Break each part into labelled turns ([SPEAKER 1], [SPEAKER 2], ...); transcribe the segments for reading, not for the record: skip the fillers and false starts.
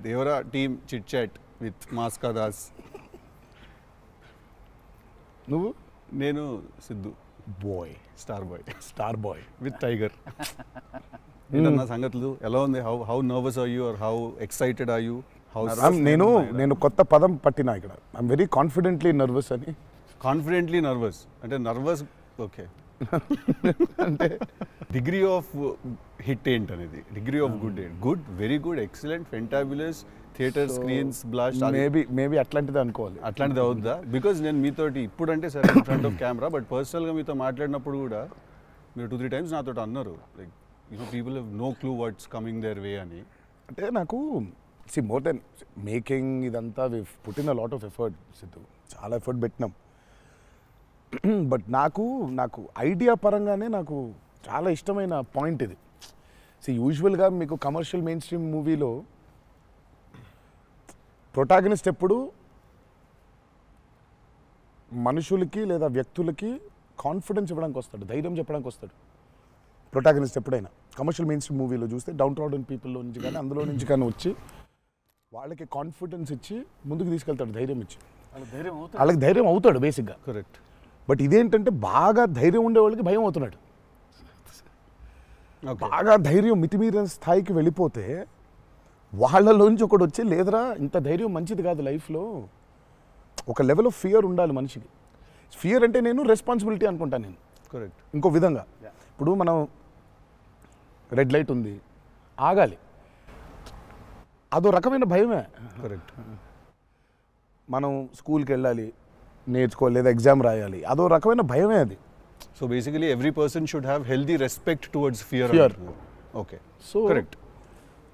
[SPEAKER 1] Devara team chit chat with Maska Das.
[SPEAKER 2] నువ్వు
[SPEAKER 1] నేను Siddhu
[SPEAKER 2] boy
[SPEAKER 1] star boy
[SPEAKER 2] with
[SPEAKER 1] with tiger. ఏంటన్నా సంగతులు ఎలా ఉంది? How nervous are you are how excited are you?
[SPEAKER 2] నేను కొత్త పదం పట్టినా ఇక్కడ. ఐఎమ్ వెరీ కాన్ఫిడెంట్లీ నర్వస్ అని.
[SPEAKER 1] కాన్ఫిడెంట్లీ నర్వస్ అంటే నర్వస్ ఓకే
[SPEAKER 2] అంటే
[SPEAKER 1] డిగ్రీ ఆఫ్ హిట్ ఏంటనేది, డిగ్రీ ఆఫ్ గుడ్ ఏంటి? Good, very good, excellent, fantabulous, theatre screens blast,
[SPEAKER 2] maybe అట్లాంటిది అనుకోవాలి.
[SPEAKER 1] అట్లాంటిది అవుద్దా? బికాజ్ నేను మీతోటి ఇప్పుడు అంటే సరే in front of camera, but పర్సనల్గా మీతో మాట్లాడినప్పుడు కూడా మీరు 2-3 times నాతో అన్నారు like people have no clue what's coming their way అని.
[SPEAKER 2] అంటే నాకు మోర్ దెన్ మేకింగ్ ఇదంతా we put in a lot of effort Siddhu, చాలా ఎఫర్ట్ పెట్టినాం. బట్ నాకు ఐడియా పరంగానే నాకు చాలా ఇష్టమైన పాయింట్ ఇది. యూజువల్గా మీకు కమర్షియల్ మెయిన్ స్ట్రీమ్ మూవీలో ప్రొటాగనిస్ట్ ఎప్పుడు మనుషులకి లేదా వ్యక్తులకి కాన్ఫిడెన్స్ ఇవ్వడానికి వస్తాడు, ధైర్యం చెప్పడానికి వస్తాడు ప్రొటాగనిస్ట్ ఎప్పుడైనా. కమర్షియల్ మెయిన్ స్ట్రీమ్ మూవీలో చూస్తే డౌన్ ట్రాడన్ పీపుల్లో నుంచి కానీ అందులో నుంచి కానీ వచ్చి వాళ్ళకి కాన్ఫిడెన్స్ ఇచ్చి ముందుకు తీసుకెళ్తాడు, ధైర్యం ఇచ్చి. వాళ్ళకి ధైర్యం అవుతాడు బేసిక్గా.
[SPEAKER 1] కరెక్ట్.
[SPEAKER 2] బట్ ఇదేంటంటే బాగా ధైర్యం ఉండే వాళ్ళకి భయం అవుతున్నాడు. బాగా ధైర్యం మితిమీరిన స్థాయికి వెళ్ళిపోతే వాళ్ళలోంచి ఒకడు వచ్చి లేదరా ఇంత ధైర్యం మంచిది కాదు లైఫ్లో, ఒక లెవెల్ ఆఫ్ ఫియర్ ఉండాలి మనిషికి. ఫియర్ అంటే నేను రెస్పాన్సిబిలిటీ అనుకుంటాను నేను.
[SPEAKER 1] కరెక్ట్.
[SPEAKER 2] ఇంకో విధంగా ఇప్పుడు మనం రెడ్ లైట్ ఉంది, ఆగాలి, అదో రకమైన భయమే.
[SPEAKER 1] కరెక్ట్.
[SPEAKER 2] మనం స్కూల్కి వెళ్ళాలి, నేర్చుకోవాలి, లేదా ఎగ్జామ్ రాయాలి, అదో రకమైన భయమే అది.
[SPEAKER 1] So basically every person should have healthy respect towards fear. Okay.
[SPEAKER 2] So
[SPEAKER 1] correct.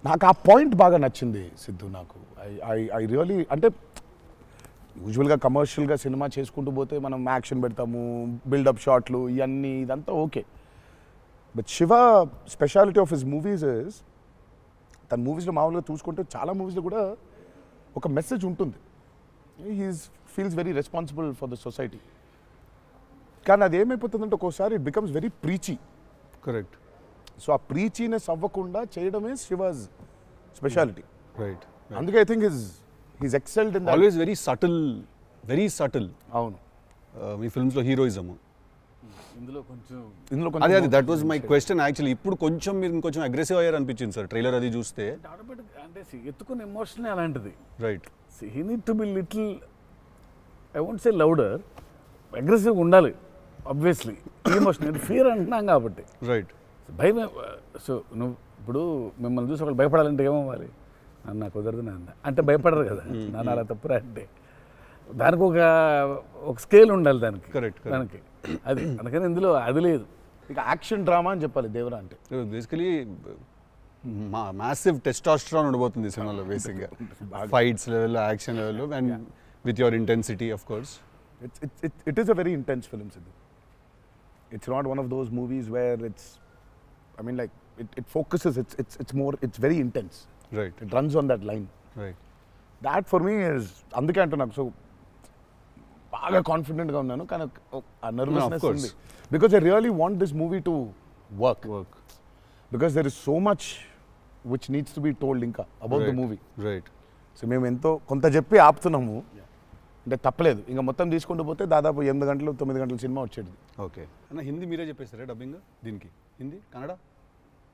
[SPEAKER 2] నాకు ఆ పాయింట్ బాగా నచ్చింది సిద్ధు. నాకు ఐ రియలీ అంటే యూజువల్గా కమర్షియల్గా సినిమా చేసుకుంటూ పోతే మనం యాక్షన్ పెడతాము, బిల్డప్ షాట్లు, ఇవన్నీ ఇదంతా okay. But Shiva speciality of his movies is, తన మూవీస్లో మామూలుగా చూసుకుంటే చాలా మూవీస్లో కూడా ఒక మెసేజ్ ఉంటుంది. Feels very responsible for the society. కానీ అది ఏమైపోతుందంటే ఒక్కోసారి it becomes very preachy.
[SPEAKER 1] Correct.
[SPEAKER 2] So ఆ ప్రీచీనెస్ అవ్వకుండా చేయడమే శివాజ్ స్పెషాలిటీ.
[SPEAKER 1] రైట్.
[SPEAKER 2] అందుకే I think he's excelled in
[SPEAKER 1] always very subtle.
[SPEAKER 2] అవును.
[SPEAKER 1] మీ ఫిల్మ్స్లో హీరోయిజం
[SPEAKER 2] ఇందులో
[SPEAKER 1] అదే that was my question actually. ఇప్పుడు కొంచెం మీరు ఇంకొంచెం అగ్రెసివ్ అయ్యారు అనిపించింది సార్ ట్రైలర్ అది చూస్తే.
[SPEAKER 3] అంటే ఎత్తుకున్న ఎమోషన్ అలాంటిది.
[SPEAKER 1] Right.
[SPEAKER 3] He need to be little, I won't say louder, అగ్రెసివ్గా ఉండాలి ఆబ్వియస్లీ. ఎమోషన్ అంటే ఫియర్ అంటున్నాం కాబట్టి.
[SPEAKER 1] రైట్.
[SPEAKER 3] భయం. సో నువ్వు ఇప్పుడు మిమ్మల్ని చూసి ఒకళ్ళు భయపడాలంటే ఏమవ్వాలి? అన్న కుదరదు నాన్న అంటే భయపడరు కదా. నాన్న అలా తప్పురా అంటే దానికి ఒక స్కేల్ ఉండాలి దానికి.
[SPEAKER 1] కరెక్ట్.
[SPEAKER 3] దానికి అది అందుకని ఇందులో అది లేదు.
[SPEAKER 2] ఇక యాక్షన్ డ్రామా అని చెప్పాలి దేవరా అంటే.
[SPEAKER 1] బేసికలీ మ్యాసివ్ టెస్టాస్టెరాన్ ఉండబోతుంది సినిమాలో బేసిక్గా. Fights level, action level, and with your intensity of course.
[SPEAKER 2] It is a very intense film, Sidhu. It's not one of those movies where it's, I mean, like it focuses. It's more. It's very intense.
[SPEAKER 1] Right.
[SPEAKER 2] It runs on that line.
[SPEAKER 1] Right.
[SPEAKER 2] That for me is అందుకే అంటున్నాను. So బాగా కాన్ఫిడెంట్గా ఉన్నాను, కానీ ఆ nervousness ఉంది. Because I really want this movie to work. Because there is so much which needs to be told ఇంకా about the movie.
[SPEAKER 1] Right.
[SPEAKER 2] So మేము ఎంతో కొంత చెప్పి ఆపుతున్నాము అంటే తప్పలేదు. ఇంకా మొత్తం తీసుకుంటూ పోతే దాదాపు 8 గంటలు 9 గంటల సినిమా వచ్చేది.
[SPEAKER 1] ఓకే అన్న, హిందీ మీరే చెప్పేస్తారా డబ్బింగ్ దీనికి? హిందీ,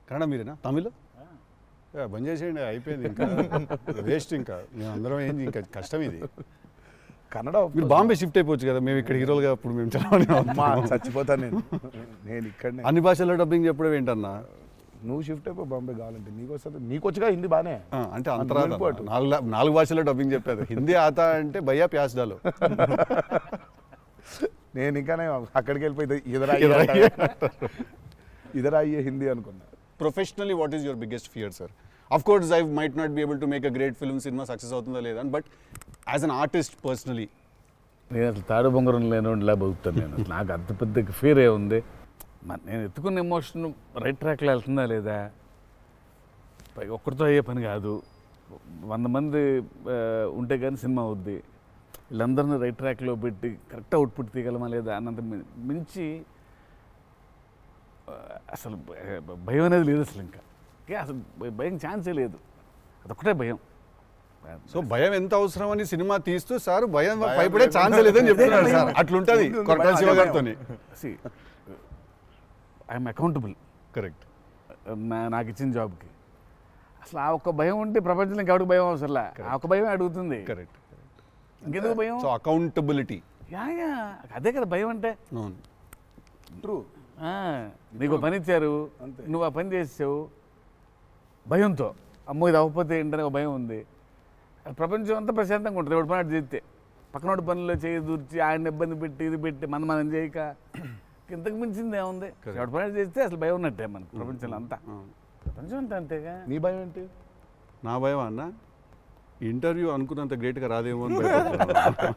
[SPEAKER 1] కన్నడ మీరేనా? తమిళ్ బంద్ చేసేయండి, అయిపోయింది ఇంకా వేస్ట్. ఇంకా మేము అందరం ఏంది, ఇంకా కష్టం ఇది.
[SPEAKER 2] కన్నడ
[SPEAKER 1] మీరు బాంబే షిఫ్ట్ అయిపోవచ్చు కదా, మేము ఇక్కడ హీరోలుగా అప్పుడు మేము
[SPEAKER 2] చచ్చిపోతాను నేను ఇక్కడ.
[SPEAKER 1] అన్ని భాషల్లో డబ్బింగ్ చెప్పడం ఏంటన్నా?
[SPEAKER 2] నువ్వు షిఫ్ట్ అయిపో బాంబే కావాలంటే నీకు వస్తుంది. నీకు వచ్చుగా హిందీ బాగానే
[SPEAKER 1] అంటే అంతరా 4 భాషల్లో డబ్బింగ్ చెప్పారు. హిందీ ఆతా అంటే భయ్యా ప్యాస్ డాలో.
[SPEAKER 2] నేను ఇంకానే అక్కడికి వెళ్ళిపోయి ఇదరా అయ్యే హిందీ అనుకున్నా.
[SPEAKER 1] Professionally what is your biggest fear sir? Of course I might not be able to make a great film, cinema success అవుతుందా లేదా, but as an artist personally
[SPEAKER 3] నేను అసలు తాడు బొంగరం లేనిలా బతుకుతాను నేను. నాకు అంత పెద్ద ఫియర్ ఏ ఉంది. నేను ఎత్తుకున్న ఎమోషన్ రైట్ ట్రాక్లో వెళ్తుందా లేదా, పైగా ఒక్కరితో అయ్యే పని కాదు. 100 మంది ఉంటే కానీ సినిమా అవుద్ది. వీళ్ళందరినీ రైట్ ట్రాక్లో పెట్టి కరెక్ట్ అవుట్పుట్ తీయగలమా లేదా అన్నంత మించి అసలు భయం అనేది లేదు అసలు. ఇంకా అసలు భయం ఛాన్సే లేదు. అదొక్కటే భయం.
[SPEAKER 1] సో భయం ఎంత అవసరం అని సినిమా తీస్తూ సార్ భయం భయపడే ఛాన్స్ లేదని చెప్తున్నాడు సార్. అట్లుంటది కొరటాల శివ గారితో.
[SPEAKER 3] I'm accountable.
[SPEAKER 1] కరెక్ట్.
[SPEAKER 3] నాకు ఇచ్చిన జాబ్కి అసలు ఆ ఒక్క భయం ఉంటే ప్రపంచంలో ఇంకెవరికి భయం అవసరంలా. ఆ ఒక్క భయం అడుగుతుంది.
[SPEAKER 1] కరెక్ట్.
[SPEAKER 3] ఇంకెందుకు భయం?
[SPEAKER 1] So accountability.
[SPEAKER 3] యా అదే కదా భయం అంటే.
[SPEAKER 2] ట్రూ.
[SPEAKER 3] నీకు పని ఇచ్చారు, నువ్వు ఆ పని చేసావు భయంతో, అమ్మో ఇది అవ్వకపోతే ఏంటనే ఒక భయం ఉంది. ప్రపంచం అంతా ప్రశాంతంగా ఉంటుంది ఎవడు పని అటు చేస్తే. పక్కనోడి పనుల్లో చేయి దూర్చి ఆయన ఇబ్బంది పెట్టి ఇది పెట్టి మనం చేయక ఇంతకు మించింది ఏముంది? ఎవడు పని చేస్తే అసలు భయం ఉన్నట్టే మనకు ప్రపంచంలో అంతా. ప్రపంచం అంతా అంతేగా.
[SPEAKER 2] నీ భయం ఏంటి?
[SPEAKER 1] నా భయం అన్న ఇంటర్వ్యూ అనుకున్నంత గ్రేట్గా రాదేమో అని భయపడుతున్నాను.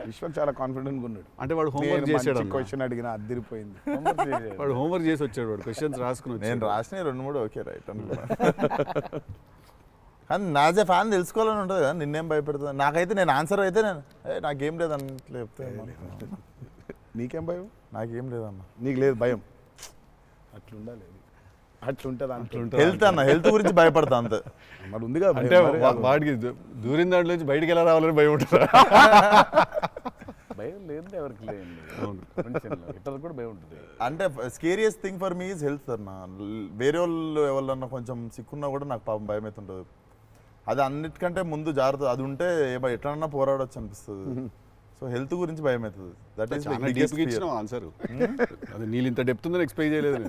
[SPEAKER 2] విశ్వక్ చాలా కాన్ఫిడెంట్గా ఉన్నాడు.
[SPEAKER 1] అంటే వాడు హోంవర్క్ చేసాడు.
[SPEAKER 2] క్వశ్చన్ అడిగినా అదిరిపోయింది.
[SPEAKER 1] వాడు హోంవర్క్ చేసి వచ్చాడు. వాడు క్వశ్చన్స్ రాసుకుని
[SPEAKER 4] నేను రాసిన 2-3 ఓకే రైట్ అనుకున్నా. కానీ నాజే ఫ్యాన్ తెలుసుకోవాలని ఉంటుంది కదా, నిన్నేం భయపెడుతుంది. నాకైతే నేను ఆన్సర్ అయితే నేను నాకేం లేదన్న చెప్తే
[SPEAKER 2] నీకేం భయం?
[SPEAKER 4] నాకేం లేదన్న.
[SPEAKER 2] నీకు లేదు భయం? అట్లుండాలి. అట్లుంటుంది.
[SPEAKER 4] హెల్త్ అన్న, హెల్త్ గురించి భయపడతా అంతే.
[SPEAKER 2] మరి ఉంది కదా
[SPEAKER 1] అంటే వాడికి దూరిన దాంట్లో నుంచి బయటికి ఎలా రావాలని భయం ఉంటుంది.
[SPEAKER 3] భయం లేదు ఎవరికి లేదండి. ఇతరులకు కూడా భయం ఉంటుంది.
[SPEAKER 4] అంటే scariest thing for me is health అన్న. వేరే వాళ్ళు ఎవరన్నా కొంచెం సిక్కున్నా కూడా నాకు పాపం భయం అవుతుంటుంది. అది అన్నిటికంటే ముందు జాగ్రత్త అది ఉంటే ఎట్లన్నా పోరాడొచ్చు అనిపిస్తుంది. సో హెల్త్ గురించి భయం అవుతుంది. That is
[SPEAKER 1] answer. అది నీళ్ళు ఇంత డెప్త్ ఉందని ఎక్స్పెక్ట్ చేయలేదు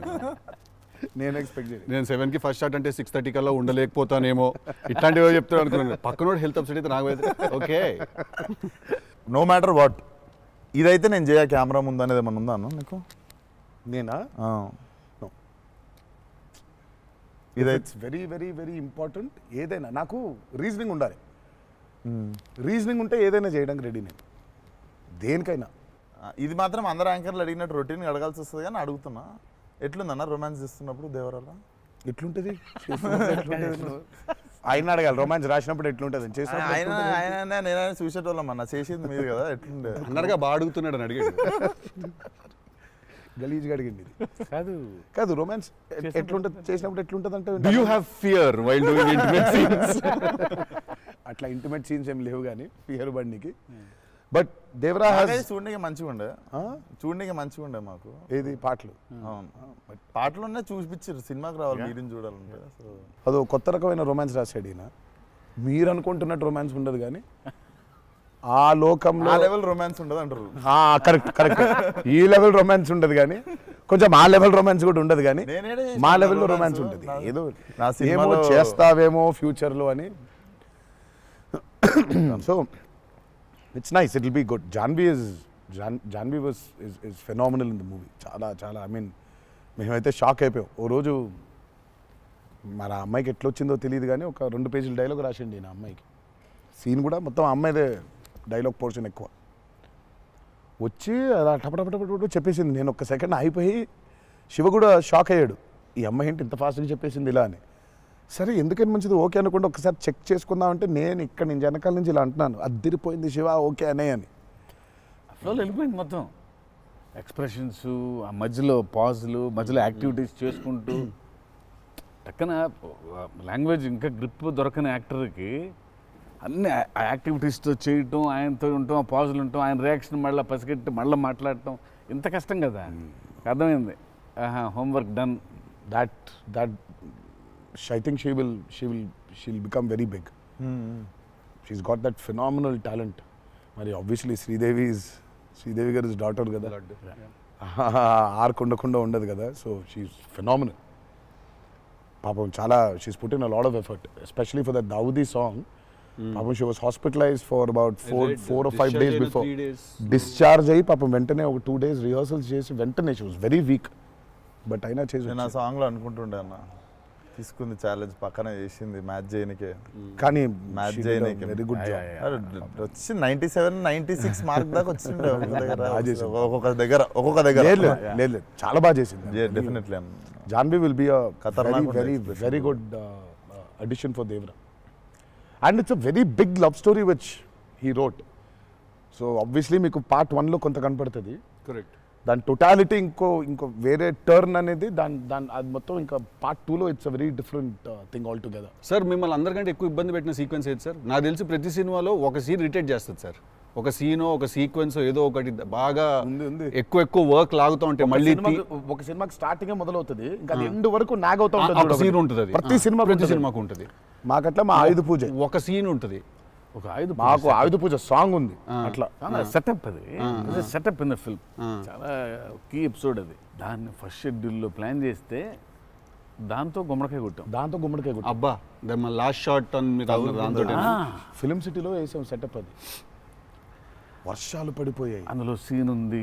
[SPEAKER 2] నేను ఎక్స్పెక్ట్ చేయలేదు.
[SPEAKER 1] నేను 7కి ఫస్ట్ షాట్ అంటే 6:30 కల్లా ఉండలేకపోతానేమో ఇట్లాంటివి చెప్తాను అనుకున్నాను. పక్కనోడు హెల్త్ అప్సెట్ అయితే నాకు ఓకే.
[SPEAKER 4] నో మ్యాటర్ వాట్ ఇదైతే నేను చేయ కెమెరా ముందు అనేది ఏమన్నా ఉందా అన్న నీకు?
[SPEAKER 2] నేనా?
[SPEAKER 4] ఇదైతే
[SPEAKER 2] వెరీ వెరీ వెరీ ఇంపార్టెంట్. ఏదైనా నాకు రీజనింగ్ ఉండాలి. రీజనింగ్ ఉంటే ఏదైనా చేయడానికి రెడీ నేను, దేనికైనా.
[SPEAKER 4] ఇది మాత్రం అందరు యాంకర్లు అడిగినట్టు రొటీన్గా అడగాల్సి వస్తుంది కానీ అడుగుతున్నా. ఎట్లుందన్న రొమాన్స్ చేస్తున్నప్పుడు దేవరాల?
[SPEAKER 2] ఎట్లుంటుంది? ఆయన అడగాలి. రొమాన్స్ రాసినప్పుడు ఎట్లుంటుంది?
[SPEAKER 4] ఆయన నేను చూసేటోళ్ళం అన్న, చేసింది మీరు కదా, ఎట్లుండే
[SPEAKER 1] అన్నట్టుగా బాగా అడుగుతున్నాడు అని అడిగాడు.
[SPEAKER 2] గలీజ్గా అడిగింది.
[SPEAKER 3] కాదు
[SPEAKER 2] కాదు రొమాన్స్ ఎట్లుంటుంది చేసినప్పుడు ఎట్లుంటుంది అంటే
[SPEAKER 1] Do you have fear while doing intimate scenes?
[SPEAKER 2] అట్లా ఇంటిమేట్ సీన్స్ ఏం లేవు కానీ ఫియర్ బండికి. బట్ దేవరా
[SPEAKER 4] చూడడానికి మంచిగా ఉండే మాకు.
[SPEAKER 2] ఏది పాటలు?
[SPEAKER 4] అవును, పాటలునే చూపించారు. సినిమాకి రావాలి మీరిని చూడాలంటే.
[SPEAKER 2] అదో కొత్త రకమైన రొమాన్స్ రాశాడు ఈయన. మీరు అనుకుంటున్నట్టు రొమాన్స్ ఉండదు కానీ ఆ లోకంలో
[SPEAKER 4] లెవెల్ రొమాన్స్ ఉండదు అంటారు.
[SPEAKER 2] Correct correct. ఈ లెవెల్ రొమాన్స్ ఉండదు కానీ కొంచెం ఆ లెవెల్ రొమాన్స్ కూడా ఉండదు కానీ మా లెవెల్లో రొమాన్స్ ఉంటుంది. ఏదో ఏమో చేస్తావేమో ఫ్యూచర్లో అని. So it's nice, it will be good. Janhvi is phenomenal in the movie. చాలా చాలా ఐ మీన్ మేమైతే షాక్ అయిపోయాం. ఓ రోజు మరి ఆ అమ్మాయికి ఎట్లా వచ్చిందో తెలియదు కానీ ఒక 2 పేజీల డైలాగ్ రాసిండి నా అమ్మాయికి. సీన్ కూడా మొత్తం అమ్మాయిదే డైలాగ్ పోర్షన్ ఎక్కువ. వచ్చి అలా టపటపటపట చెప్పేసింది. నేను ఒక్క సెకండ్ అయిపోయి శివ కూడా షాక్ అయ్యాడు. ఈ అమ్మాయి ఏంటి ఇంత ఫాస్ట్గా చెప్పేసింది ఇలా అని. సరే ఎందుకని మంచిది ఓకే అనుకుంటే ఒకసారి చెక్ చేసుకుందామంటే నేను ఇక్కడ నుంచి వెనకాల నుంచి ఇలా అంటున్నాను, అద్దిరిపోయింది శివ ఓకే అనే అని.
[SPEAKER 3] ఫ్లోలో వెళ్ళిపోయింది మొత్తం. ఎక్స్ప్రెషన్స్, ఆ మధ్యలో పాజులు, మధ్యలో యాక్టివిటీస్ చేసుకుంటూ టక్కన లాంగ్వేజ్ ఇంకా గ్రిప్ దొరకని యాక్టర్కి అన్ని ఆ యాక్టివిటీస్తో చేయటం, ఆయనతో ఉండటం, ఆ పాజులు ఉండటం, ఆయన రియాక్షన్ మళ్ళీ పసిగట్టి మళ్ళీ మాట్లాడటం ఇంత కష్టం కదా. అర్థమైంది. Homework done.
[SPEAKER 2] That I think she'll become very big. She's got that phenomenal talent. మరి obviously శ్రీదేవి గారి డాటర్ కదా, ఆర్క్ ఉండదు కదా. So she's phenomenal. పాపం చాలా she's put in a lot of effort, especially for that Daavudi song. పాపం she was hospitalized for about 4 or 5 days before. Discharge అయ్యి పాపం వెంటనే ఒక 2 days రిహర్సల్స్ చేసి వెంటనే she was very weak. But అయినా చేసి
[SPEAKER 4] నేను ఆ సాంగ్లో అనుకుంటుండే అన్న, తీసుకుంది ఛాలెంజ్ పక్కన చేసింది మ్యాచ్ చేయనికే.
[SPEAKER 2] కానీ
[SPEAKER 4] మ్యాచ్ చేయనికే
[SPEAKER 2] వెరీ గుడ్ జాబ్.
[SPEAKER 4] వచ్చి 97, 96 మార్క్ దాకా వచ్చిండే ఒక్కొక్క దగ్గర.
[SPEAKER 2] లేదు చాలా బాగా చేసింది.
[SPEAKER 4] Definitely
[SPEAKER 2] Janhvi will be very good addition for Devara. And it's a very big love story which he wrote. So obviously మీకు పార్ట్ 1లో కొంత కనపడుతుంది.
[SPEAKER 1] కరెక్ట్.
[SPEAKER 2] దాని టోటాలిటీ ఇంకో వేరే టర్న్ అనేది దాని అది మొత్తం ఇంకా పార్ట్ 2లో it's a very different thing all together.
[SPEAKER 1] Sir మిమ్మల్ని అందరికంటే ఎక్కువ ఇబ్బంది పెట్టిన సీక్వెన్స్ ఏది సార్? నాకు తెలిసి ప్రతి సినిమాలో ఒక సీన్ రిటేట్ చేస్తుంది సార్. ఒక సీనో ఒక సీక్వెన్స్ ఏదో ఒకటి బాగా ఎక్కువ వర్క్ లాగుతూ ఉంటే మళ్ళీ
[SPEAKER 2] ఒక సినిమాకి స్టార్టింగ్ మొదలవుతుంది ఇంకా ఎండ్ వరకు నాగ్ అవుతా ఉంటుంది.
[SPEAKER 1] సీన్ ఉంటుంది,
[SPEAKER 2] ప్రతి
[SPEAKER 1] సినిమాకు ఉంటుంది.
[SPEAKER 2] మాకట్లా మా ఆయుధ పూజ
[SPEAKER 1] ఒక సీన్ ఉంటుంది,
[SPEAKER 2] మాకు ఆయుధ పూజ సాంగ్ ఉంది. అట్లా
[SPEAKER 3] సెటప్ అది సెటప్ ఇన్ ద ఫిల్మ్ చాలా కీ ఎపిసోడ్ అది. దాన్ని ఫస్ట్ షెడ్యూల్లో ప్లాన్ చేస్తే దాంతో గుమ్మడికాయ కొట్టాం.
[SPEAKER 1] అబ్బా లాస్ట్ షాట్ దాంతో
[SPEAKER 2] ఫిలిం సిటీలో వేసాం సెటప్. అది వర్షాలు పడిపోయాయి,
[SPEAKER 3] అందులో సీన్ ఉంది,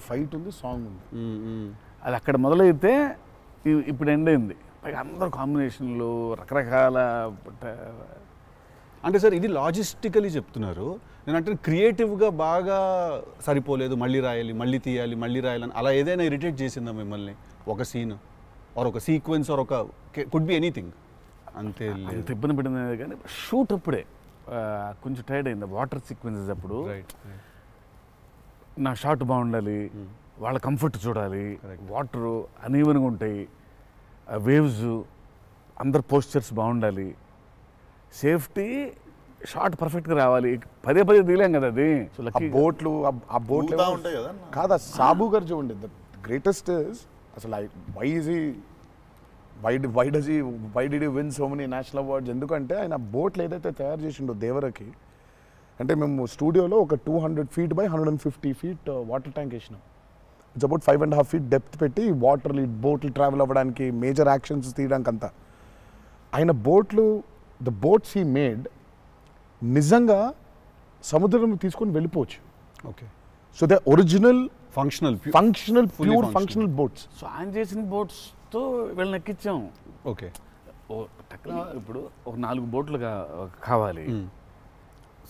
[SPEAKER 2] ఫైట్ ఉంది, సాంగ్ ఉంది.
[SPEAKER 3] అది అక్కడ మొదలైతే ఇప్పుడు ఎండ్ అయింది. పైగా అందరూ కాంబినేషన్లు రకరకాల.
[SPEAKER 1] అంటే సార్ ఇది లాజిస్టికలీ చెప్తున్నారు, నేను అంటే క్రియేటివ్గా బాగా సరిపోలేదు, మళ్ళీ రాయాలి, మళ్ళీ తీయాలి, మళ్ళీ రాయాలని అలా ఏదైనా ఇరిటేట్ చేసిందా మిమ్మల్ని? ఒక సీన్ ఆర్ ఒక సీక్వెన్స్ ఆర్ ఒక కుడ్ బి ఎనీథింగ్ అంతే
[SPEAKER 3] అంత ఇబ్బంది పడింది. కానీ షూట్ అప్పుడే కొంచెం టైర్డ్ అయింది. వాటర్ సీక్వెన్సెస్ అప్పుడు నా షాట్ బాగుండాలి, వాళ్ళ కంఫర్ట్ చూడాలి, వాటరు అనీవెన్గా ఉంటాయి, వేవ్స్, అందరు పోస్చర్స్ బాగుండాలి, సేఫ్టీ, షాట్ పర్ఫెక్ట్గా రావాలి. పదే తీయలేం కదా అది. సో
[SPEAKER 2] బోట్లు
[SPEAKER 4] ఉంటాయి కదా
[SPEAKER 2] కాదా. సాబు గారు చూడండి, ద గ్రేటెస్ట్ అసలు why did you win so many national awards? ఎందుకంటే ఆయన బోట్లు ఏదైతే తయారు చేసిండో దేవరకి, అంటే మేము స్టూడియోలో ఒక 200 feet by 150 feet water tank వేసినాం. ఇట్స్ అబౌట్ 5.5 feet డెప్త్ పెట్టి బోట్లు ట్రావెల్ అవ్వడానికి, మేజర్ యాక్షన్స్ తీయడానికి అంతా. ఆయన ద బోట్స్ హీ మేడ్ నిజంగా సముద్రం తీసుకొని వెళ్ళిపోవచ్చు.
[SPEAKER 1] Okay,
[SPEAKER 2] so the original
[SPEAKER 1] functional
[SPEAKER 2] pure functional boats.
[SPEAKER 3] So ఆయన చేసిన బోట్స్తో వీళ్ళని ఎక్కించాం.
[SPEAKER 1] ఓకే,
[SPEAKER 3] ఇప్పుడు ఒక 4 బోట్లు కావాలి.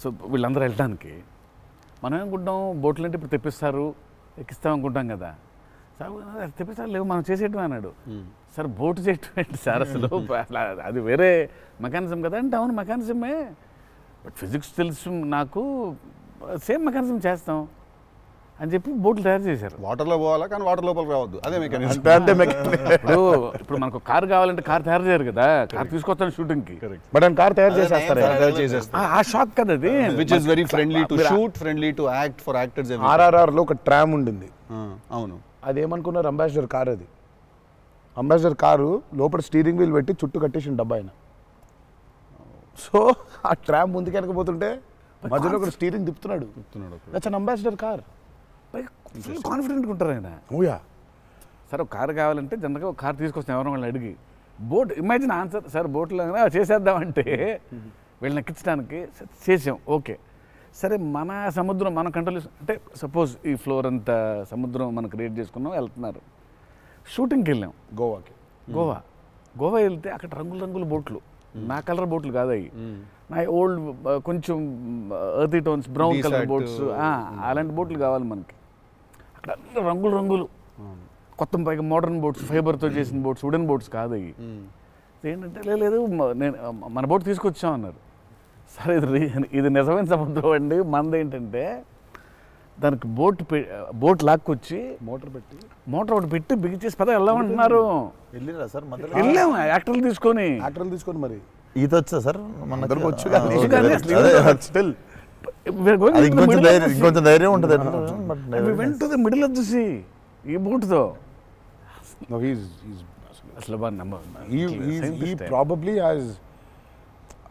[SPEAKER 3] సో వీళ్ళందరూ వెళ్ళడానికి మనం ఏమనుకుంటాం, బోట్లు అంటే ఇప్పుడు తెప్పిస్తారు, ఎక్కిస్తాం అనుకుంటాం కదా. సార్ తెప్పిస్తారు, లేవు మనం చేసేయటం అన్నాడు. సార్ బోటు చేయటం ఏంటి సార్ అసలు, అది వేరే మెకానిజం కదా అంటే. అవును మెకానిజమే, బట్ ఫిజిక్స్ తెలుసు నాకు, సేమ్ మెకానిజం చేస్తాం అని చెప్పి బోట్లు తయారు చేశారు.
[SPEAKER 1] వాటర్లో పోవాలా కానీ వాటర్ లోపలికి రావద్దు, అదే మెకానిజం.
[SPEAKER 3] ఇప్పుడు మనకు కార్ కావాలంటే కార్ తయారు చేయరు కదా, కార్ తీసుకొస్తాను షూటింగ్కి,
[SPEAKER 2] బట్ ఆయన కార్ తయారు చేసేస్తారు.
[SPEAKER 3] ఆ షాక్ కదా అది.
[SPEAKER 1] Which is very friendly to shoot, friendly to act for actors.
[SPEAKER 2] RRRలో ఒక ట్రామ్ ఉండింది.
[SPEAKER 1] అవును,
[SPEAKER 2] అదేమనుకున్నారు, అంబాసిడర్ కార్. అది అంబాసిడర్ కారు లోపల స్టీరింగ్ వీల్ పెట్టి చుట్టూ కట్టేసిన డబ్బా ఆయన. సో ఆ ట్రామ్ ముందుకు వెనకపోతుంటే మధ్యలో ఒక స్టీరింగ్ తిప్పుతున్నాడు. That's an Ambassador car.
[SPEAKER 3] Full కాన్ఫిడెంట్గా ఉంటారు ఆయన.
[SPEAKER 2] ఓయా
[SPEAKER 3] సార్ ఒక కారు కావాలంటే జనరల్గా ఒక కారు తీసుకొస్తాం ఎవరైనా వాళ్ళని అడిగి. బోట్ ఇమాజిన్ ఆన్సర్ సార్ బోట్లో చేసేద్దామంటే వీళ్ళని ఎక్కించడానికి చేసాం. ఓకే సరే, మన సముద్రం మన కంట్రోల్ అంటే సపోజ్ ఈ ఫ్లోర్ అంతా సముద్రం మనం క్రియేట్ చేసుకున్నాం, వెళ్తున్నారు. షూటింగ్కి వెళ్ళాం గోవా వెళ్తే అక్కడ రంగుల బోట్లు, నా కలర్ బోట్లు కాదు అవి, నా ఓల్డ్ కొంచెం ఎర్తీ టోన్స్ బ్రౌన్ కలర్ బోట్స్, అలాంటి బోట్లు కావాలి మనకి. అక్కడ అన్ని రంగులు కొత్త పైగా మోడర్న్ బోట్స్, ఫైబర్తో చేసిన బోట్స్, వుడెన్ బోట్స్ కాదు అవి. ఏంటంటే లేదు నేను మన బోట్ తీసుకొచ్చాం అన్నారు. సరే ఇది నిజమైన సముద్రం అండి. మనది ఏంటంటే దానికి బోట్ లాక్కొచ్చి మోటార్ ఒకటి పెట్టి బిగించేసి పద వెళ్ళామంటున్నారు.
[SPEAKER 4] వెళ్ళిరా సార్?
[SPEAKER 3] వెళ్ళాము యాక్టర్లు తీసుకొని
[SPEAKER 2] మరి
[SPEAKER 4] ఈత వచ్చా సార్?
[SPEAKER 2] మనకు వచ్చు, ఇంకొంచెం ధైర్యం ఉంటుంది.
[SPEAKER 3] Went to the middle of the sea ఈ బోట్తో. అసలు
[SPEAKER 2] he probably has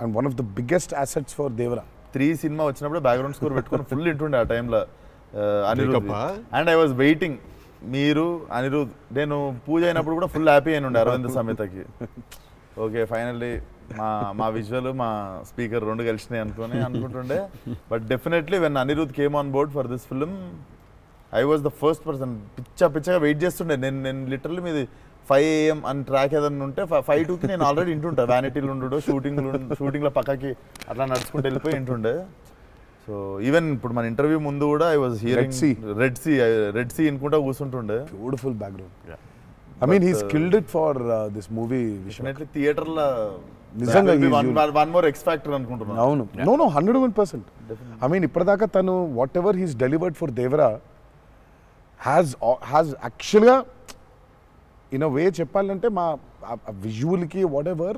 [SPEAKER 2] and one of the biggest assets for Devara.
[SPEAKER 4] 3 cinema వచ్చినప్పుడు బ్యాక్గ్రౌండ్ స్కోర్ పెట్టుకొని ఫుల్ ఇంటుండే ఆ టైంలో Anirudh. And I was waiting, మీరు అనిరుద్ నేను పూజ అయినప్పుడు కూడా ఫుల్ హ్యాపీ అయిన ఉండే అరవింద్ సమేతకి. ఓకే ఫైనల్లీ మా విజువల్ మా స్పీకర్ 2 కలిసినాయి అనుకుంటుండే. But definitely when Anirudh came on board for this film I was the first person. పిచ్చగా వెయిట్ చేస్తుండే. నేను లిటరల్లీ మీది 5 AM అని ట్రాక్ ఏదన్నా ఉంటే 5:02కి నేను ఆల్రెడీ ఇంటుంటా. వ్యానిటీలు ఉండు, షూటింగ్లో పక్కకి అట్లా నడుచుకుంటూ వెళ్ళిపోయి ఇంటుండే. సో ఈవెన్ ఇప్పుడు మన ఇంటర్వ్యూ ముందు కూడా I was hearing Red Sea అనుకుంటా కూర్చుంటుండే.
[SPEAKER 2] Beautiful background. I mean he's killed it for this movie.
[SPEAKER 4] Definitely థియేటర్లో
[SPEAKER 2] నిజంగా
[SPEAKER 4] వన్ మోర్ ఎక్స్ ఫ్యాక్టర్ అనుకుంటున్నాను.
[SPEAKER 2] అవును, నో 101%. I mean ఇప్పటిదాకా తను whatever he's delivered for Devara has యాక్చువల్గా ఇన్ అ వే చెప్పాలంటే మా విజువల్కి whatever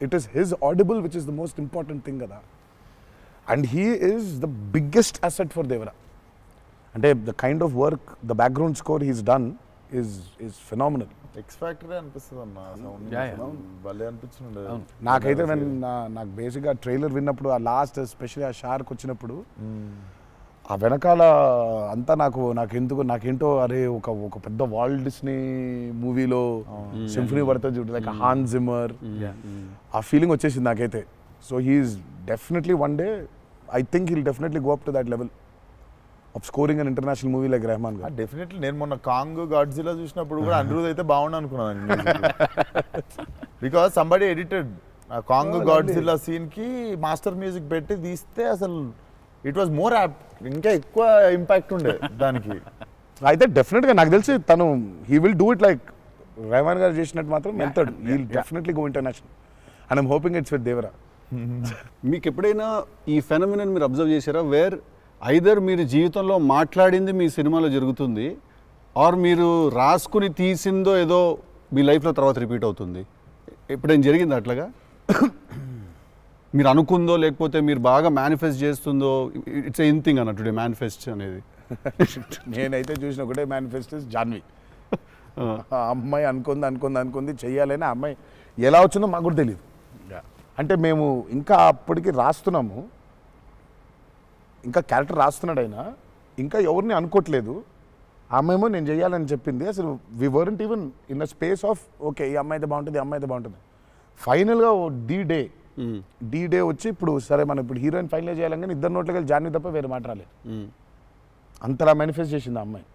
[SPEAKER 2] it is his audible which is the most important thing కదా. And he is the biggest asset for Devara. అంటే the kind of work the background score he's done is phenomenal.
[SPEAKER 4] X factory అనిపిస్తుంది అన్న sound భలే అనిపించింది
[SPEAKER 2] నాకైతే నాకు బేసిక్గా trailer విన్నప్పుడు ఆ లాస్ట్ ఎస్పెషల్లీ ఆ షార్క్ వచ్చినప్పుడు ఆ వెనకాల అంతా నాకేంటో అరే ఒక పెద్ద వాల్ట్ డిస్నీ మూవీలో సింఫనీ పడుతుంది చూడు లైక్ హాన్ జిమ్మర్ ఆ ఫీలింగ్ వచ్చేసింది నాకైతే. So he's definitely one day I think he'll definitely go up to that level of scoring an international movie like Rahman garu.
[SPEAKER 4] డెఫినెట్లీ నేను మొన్న కాంగ్ గాడ్జిలా చూసినప్పుడు కూడా అనిరుద్ అయితే బాగుండు అనుకున్నాను బికాస్ సంబడి ఎడిటెడ్ ఆ కాంగ్ గాడ్జిలా సీన్ కి మాస్టర్ మ్యూజిక్ పెట్టి తీస్తే అసలు ఇట్ వాజ్ మోర్ ఇంకా ఎక్కువ ఇంపాక్ట్ ఉండే దానికి.
[SPEAKER 2] అయితే డెఫినెట్గా నాకు తెలిసి తను he will do it like Rahman garu చేసినట్టు మాత్రం వెళ్తాడు. He will definitely go international and I'm hoping it's with Devara.
[SPEAKER 1] మీకు ఎప్పుడైనా ఈ ఫెనమినన్ మీరు అబ్జర్వ్ చేశారా వేర్ ఐదర్ మీరు జీవితంలో మాట్లాడింది మీ సినిమాలో జరుగుతుంది ఆర్ మీరు రాసుకుని తీసిందో ఏదో మీ లైఫ్లో తర్వాత రిపీట్ అవుతుంది? ఎప్పుడైనా జరిగింది అట్లాగా? మీరు అనుకుందో లేకపోతే మీరు బాగా మేనిఫెస్ట్ చేస్తుందో? ఇట్స్ ఎన్ థింగ్ అన్న టుడే మేనిఫెస్ట్ అనేది.
[SPEAKER 2] నేనైతే చూసిన ఒకటే మేనిఫెస్ట్ జాన్వి. ఆ అమ్మాయి అనుకుంది చెయ్యాలని. ఆ అమ్మాయి ఎలా వచ్చిందో మాకు కూడా తెలియదు. అంటే మేము ఇంకా అప్పటికి రాస్తున్నాము, ఇంకా క్యారెక్టర్ రాస్తున్నాడు ఆయన, ఇంకా ఎవరిని అనుకోవట్లేదు. ఆ అమ్మాయేమో నేను చెయ్యాలని చెప్పింది. అసలు we weren't even in a space of okay ఈ అమ్మాయి అయితే బాగుంటుంది. ఫైనల్గా డీ డే వచ్చి ఇప్పుడు సరే మనం ఇప్పుడు హీరోయిన్ ఫైనల్ చేయాలని కానీ ఇద్దరు నోట్లకి వెళ్ళి జాన్వి తప్ప వేరే మాట రాలేదు. అంతలా మేనిఫెస్ట్ చేసింది ఆ అమ్మాయి.